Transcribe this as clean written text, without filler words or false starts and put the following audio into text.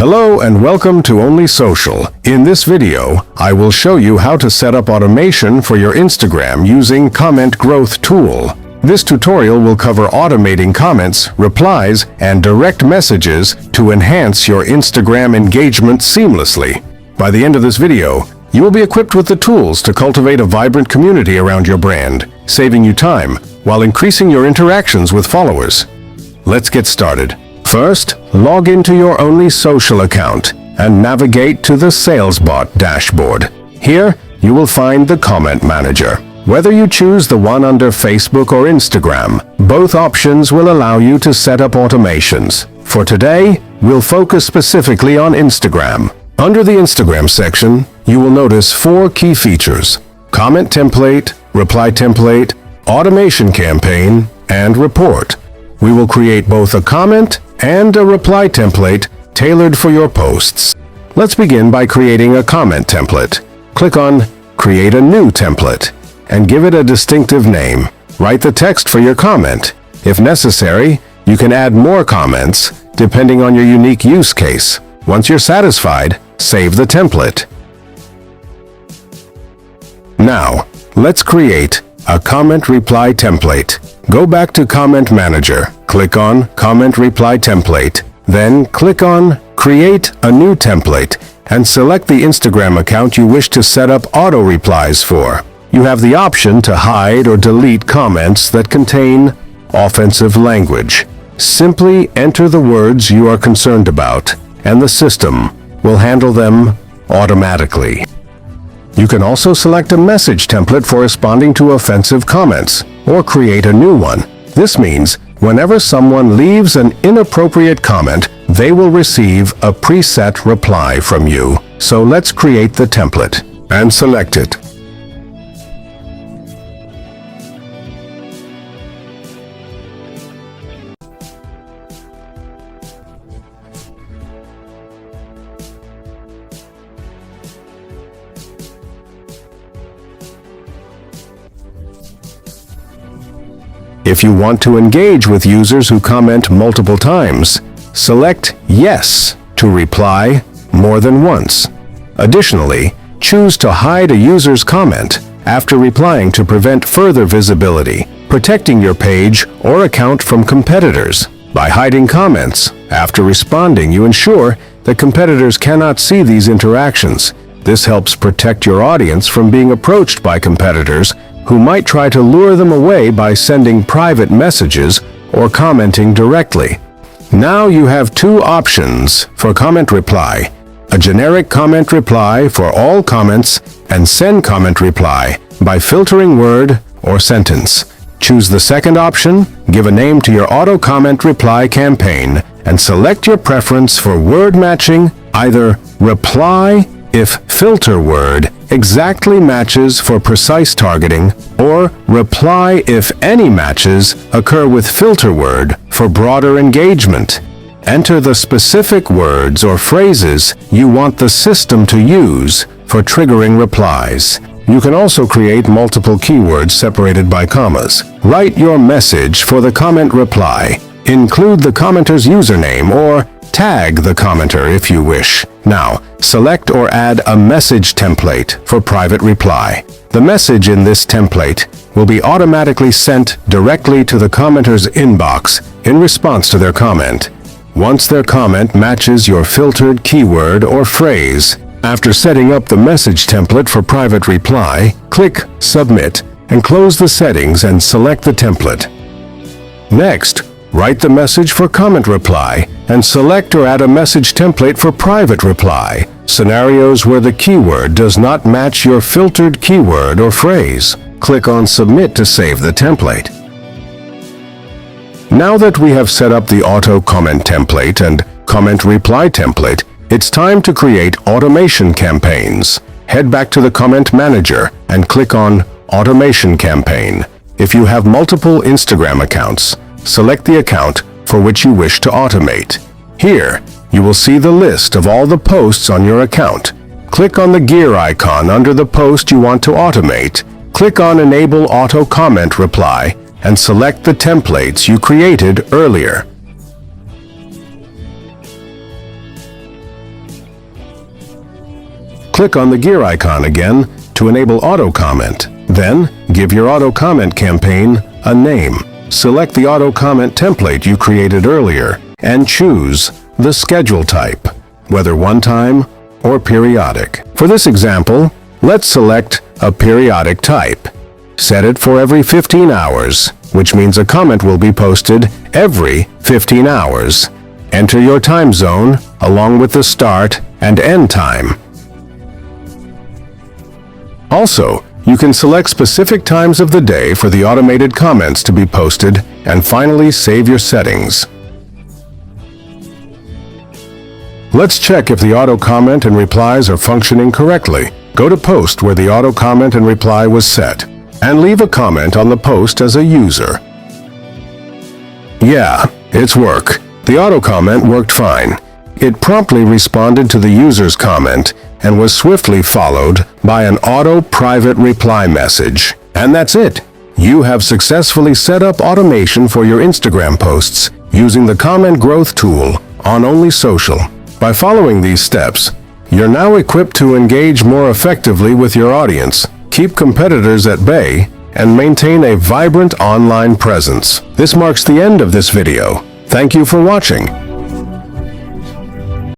Hello and welcome to OnlySocial. In this video, I will show you how to set up automation for your Instagram using Comment Growth Tool. This tutorial will cover automating comments, replies, and direct messages to enhance your Instagram engagement seamlessly. By the end of this video, you will be equipped with the tools to cultivate a vibrant community around your brand, saving you time while increasing your interactions with followers. Let's get started. First, log into your OnlySocial account and navigate to the SalesBot dashboard. Here, you will find the Comment Manager. Whether you choose the one under Facebook or Instagram, both options will allow you to set up automations. For today, we'll focus specifically on Instagram. Under the Instagram section, you will notice 4 key features: Comment Template, Reply Template, Automation Campaign, and Report. We will create both a comment and a reply template tailored for your posts. Let's begin by creating a comment template. Click on Create a New Template and give it a distinctive name. Write the text for your comment. If necessary, you can add more comments depending on your unique use case. Once you're satisfied, save the template. Now, let's create a comment reply template. Go back to Comment Manager, click on Comment Reply Template, then click on Create a New Template and select the Instagram account you wish to set up auto-replies for. You have the option to hide or delete comments that contain offensive language. Simply enter the words you are concerned about, and the system will handle them automatically. You can also select a message template for responding to offensive comments, or create a new one. This means whenever someone leaves an inappropriate comment, they will receive a preset reply from you. So let's create the template and select it. If you want to engage with users who comment multiple times, select Yes to reply more than once. Additionally, choose to hide a user's comment after replying to prevent further visibility, protecting your page or account from competitors. By hiding comments after responding, you ensure that competitors cannot see these interactions. This helps protect your audience from being approached by competitors who might try to lure them away by sending private messages or commenting directly. Now you have 2 options for comment reply: a generic comment reply for all comments and send comment reply by filtering word or sentence. Choose the second option, give a name to your auto comment reply campaign, and select your preference for word matching, either reply if filter word exactly matches for precise targeting, or reply if any matches occur with filter word for broader engagement. Enter the specific words or phrases you want the system to use for triggering replies. You can also create multiple keywords separated by commas. Write your message for the comment reply. Include the commenter's username or tag the commenter if you wish. Now, select or add a message template for private reply. The message in this template will be automatically sent directly to the commenter's inbox in response to their comment. Once their comment matches your filtered keyword or phrase, after setting up the message template for private reply, click Submit and close the settings and select the template. Next, write the message for comment reply and select or add a message template for private reply. Scenarios where the keyword does not match your filtered keyword or phrase, click on Submit to save the template. Now that we have set up the auto comment template and comment reply template, it's time to create automation campaigns. Head back to the Comment Manager and click on Automation Campaign. If you have multiple Instagram accounts, select the account for which you wish to automate. Here, you will see the list of all the posts on your account. Click on the gear icon under the post you want to automate. Click on Enable Auto Comment Reply and select the templates you created earlier. click on the gear icon again to enable auto-comment. Then, give your auto-comment campaign a name. Select the auto-comment template you created earlier and choose the schedule type, whether one-time or periodic. For this example, let's select a periodic type. Set it for every 15 hours, which means a comment will be posted every 15 hours. Enter your time zone along with the start and end time. Also, you can select specific times of the day for the automated comments to be posted, and finally save your settings. Let's check if the auto comment and replies are functioning correctly. Go to Post where the auto comment and reply was set, and leave a comment on the post as a user. Yeah, it's work. The auto comment worked fine. It promptly responded to the user's comment and was swiftly followed by an auto private reply message. And that's it. You have successfully set up automation for your Instagram posts using the comment growth tool on OnlySocial. By following these steps, you're now equipped to engage more effectively with your audience, keep competitors at bay, and maintain a vibrant online presence. This marks the end of this video. Thank you for watching.